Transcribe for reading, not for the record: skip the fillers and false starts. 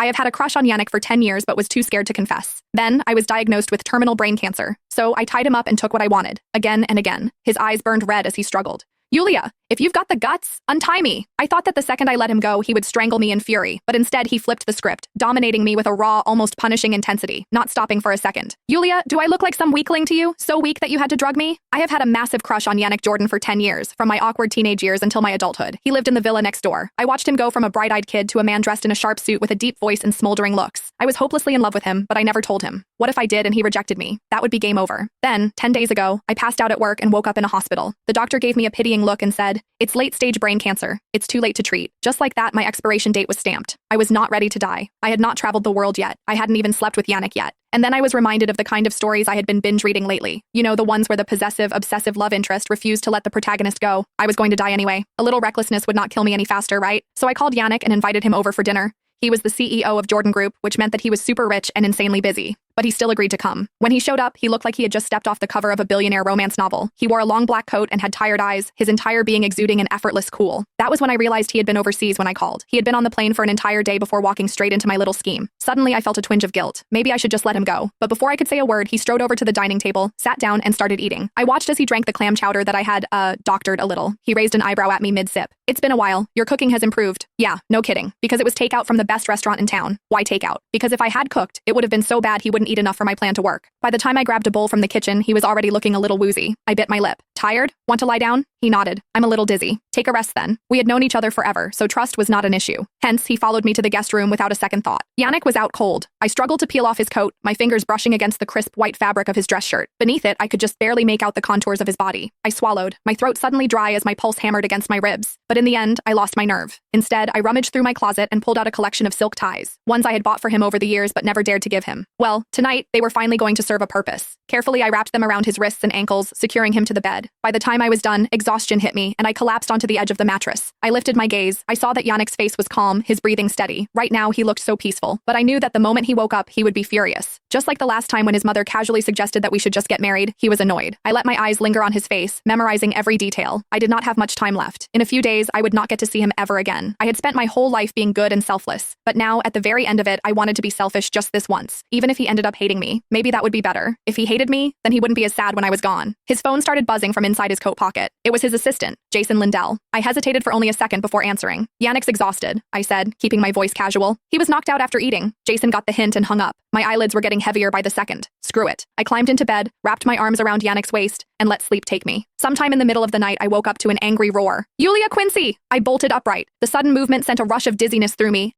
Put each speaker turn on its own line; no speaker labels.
I have had a crush on Yannick for 10 years but was too scared to confess. Then, I was diagnosed with terminal brain cancer, so I tied him up and took what I wanted, again and again. His eyes burned red as he struggled. Yulia, if you've got the guts, untie me. I thought that the second I let him go, he would strangle me in fury, but instead he flipped the script, dominating me with a raw, almost punishing intensity, not stopping for a second. Yulia, do I look like some weakling to you? So weak that you had to drug me? I have had a massive crush on Yannick Jordan for 10 years, from my awkward teenage years until my adulthood. He lived in the villa next door. I watched him go from a bright-eyed kid to a man dressed in a sharp suit with a deep voice and smoldering looks. I was hopelessly in love with him, but I never told him. What if I did and he rejected me? That would be game over. Then, 10 days ago, I passed out at work and woke up in a hospital. The doctor gave me a pitying look and said, "It's late-stage brain cancer. It's too late to treat." Just like that, my expiration date was stamped. I was not ready to die. I had not traveled the world yet. I hadn't even slept with Yannick yet. And then I was reminded of the kind of stories I had been binge reading lately. You know, the ones where the possessive, obsessive love interest refused to let the protagonist go. I was going to die anyway. A little recklessness would not kill me any faster, right? So I called Yannick and invited him over for dinner. He was the CEO of Jordan Group, which meant that he was super rich and insanely busy. But he still agreed to come. When he showed up, he looked like he had just stepped off the cover of a billionaire romance novel. He wore a long black coat and had tired eyes, his entire being exuding an effortless cool. That was when I realized he had been overseas when I called. He had been on the plane for an entire day before walking straight into my little scheme. Suddenly, I felt a twinge of guilt. Maybe I should just let him go. But before I could say a word, he strode over to the dining table, sat down, and started eating. I watched as he drank the clam chowder that I had, doctored a little. He raised an eyebrow at me mid-sip. "It's been a while. Your cooking has improved." Yeah, no kidding. Because it was takeout from the best restaurant in town. Why takeout? Because if I had cooked, it would have been so bad he wouldn't eat enough for my plan to work. By the time I grabbed a bowl from the kitchen, he was already looking a little woozy. I bit my lip. "Tired? Want to lie down?" He nodded. "I'm a little dizzy." "Take a rest then." We had known each other forever, so trust was not an issue. Hence, he followed me to the guest room without a second thought. Yannick was out cold. I struggled to peel off his coat, my fingers brushing against the crisp white fabric of his dress shirt. Beneath it, I could just barely make out the contours of his body. I swallowed, my throat suddenly dry as my pulse hammered against my ribs. But in the end, I lost my nerve. Instead, I rummaged through my closet and pulled out a collection of silk ties, ones I had bought for him over the years but never dared to give him. Well, tonight, they were finally going to serve a purpose. Carefully, I wrapped them around his wrists and ankles, securing him to the bed. By the time I was done, exhaustion hit me, and I collapsed onto the edge of the mattress. I lifted my gaze. I saw that Yannick's face was calm, his breathing steady. Right now, he looked so peaceful. But I knew that the moment he woke up, he would be furious. Just like the last time when his mother casually suggested that we should just get married, he was annoyed. I let my eyes linger on his face, memorizing every detail. I did not have much time left. In a few days, I would not get to see him ever again. I had spent my whole life being good and selfless. But now, at the very end of it, I wanted to be selfish just this once. Even if he ended up hating me, maybe that would be better. If he hated me, then he wouldn't be as sad when I was gone. His phone started buzzing from inside his coat pocket. It was his assistant, Jason Lindell. I hesitated for only a second before answering. "Yannick's exhausted," I said, keeping my voice casual. "He was knocked out after eating." Jason got the hint and hung up. My eyelids were getting heavier by the second. Screw it. I climbed into bed, wrapped my arms around Yannick's waist, and let sleep take me. Sometime in the middle of the night, I woke up to an angry roar. "Yulia Quincy!" I bolted upright. The sudden movement sent a rush of dizziness through me,